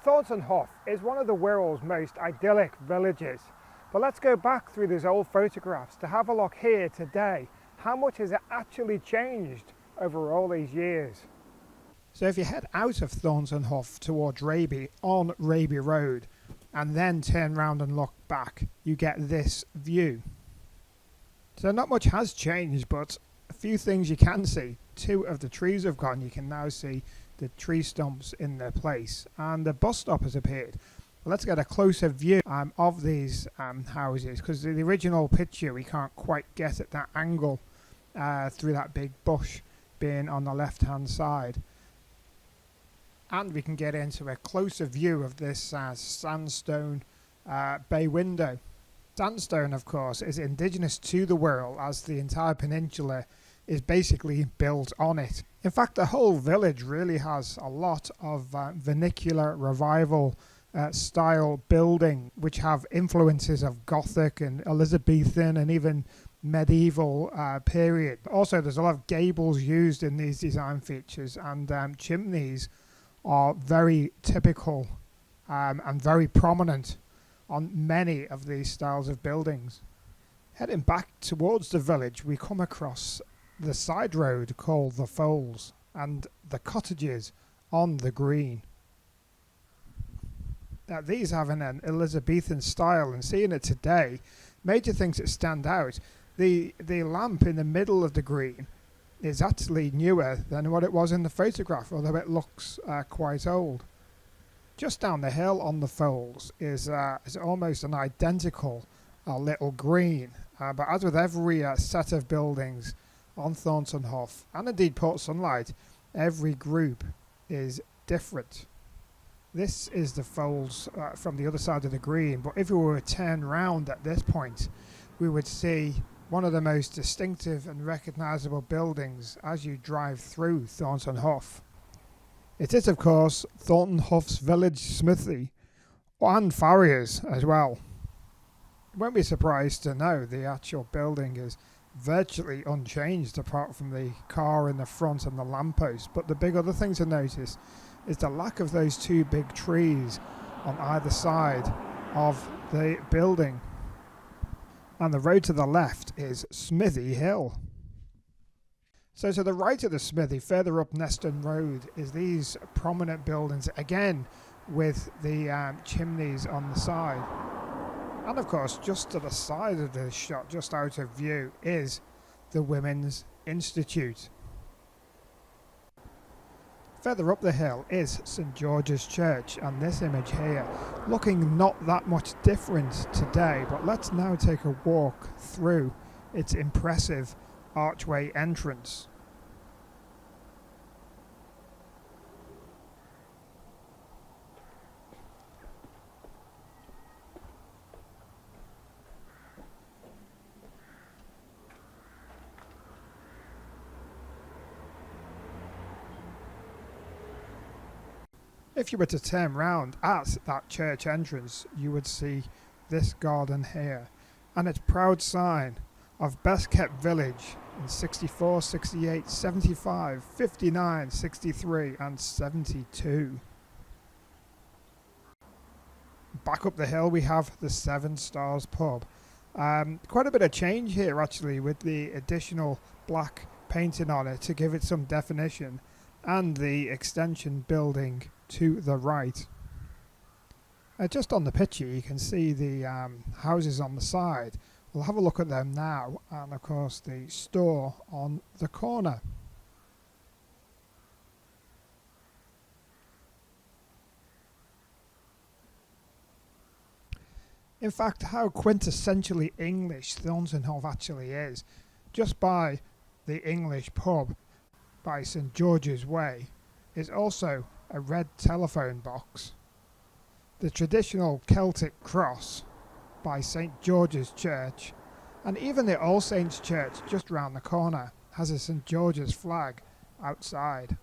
Thornton Hough is one of the Wirral's most idyllic villages. But let's go back through these old photographs to have a look here today. How much has it actually changed over all these years? So if you head out of Thornton Hough towards Raby on Raby Road and then turn round and look back, you get this view. So not much has changed, but a few things you can see. Two of the trees have gone. You can now see the tree stumps in their place, and the bus stop has appeared. Let's get a closer view of these houses, because the original picture we can't quite get at that angle through that big bush being on the left hand side. And we can get into a closer view of this sandstone bay window. Sandstone, of course, is indigenous to the Wirral, as the entire peninsula is basically built on it. In fact, the whole village really has a lot of vernacular revival style building, which have influences of Gothic and Elizabethan and even medieval period. Also, there's a lot of gables used in these design features, and chimneys are very typical and very prominent on many of these styles of buildings. Heading back towards the village, we come across the side road called the Foals and the cottages on the green. Now, these have an Elizabethan style, and seeing it today, major things that stand out. The lamp in the middle of the green is actually newer than what it was in the photograph, although it looks quite old. Just down the hill on the Foals is almost an identical little green, but as with every set of buildings on Thornton Hough, and indeed Port Sunlight, every group is different. This is the Foals from the other side of the green, but if we were to turn round at this point, we would see one of the most distinctive and recognisable buildings as you drive through Thornton Hough. It is, of course, Thornton Hough's village smithy, and farriers as well. You won't be surprised to know the actual building is virtually unchanged apart from the car in the front and the lamppost, but the big other thing to notice is the lack of those two big trees on either side of the building. And the road to the left is Smithy Hill. So to the right of the smithy, further up Neston Road, is these prominent buildings, again with the chimneys on the side. And of course, just to the side of the shot, just out of view, is the Women's Institute. Further up the hill is St George's Church, and this image here looking not that much different today, but let's now take a walk through its impressive archway entrance. If you were to turn round at that church entrance, you would see this garden here, and its proud sign of best kept village in 64, 68, 75, 59, 63 and 72. Back up the hill we have the Seven Stars pub. Quite a bit of change here actually, with the additional black painting on it to give it some definition, and the extension building to the right. Just on the picture you can see the houses on the side. We'll have a look at them now, and of course the store on the corner. In fact, how quintessentially English Thornton Hough actually is, just by the English pub by St George's Way, is also a red telephone box, the traditional Celtic cross by St George's Church, and even the All Saints Church just round the corner has a St George's flag outside.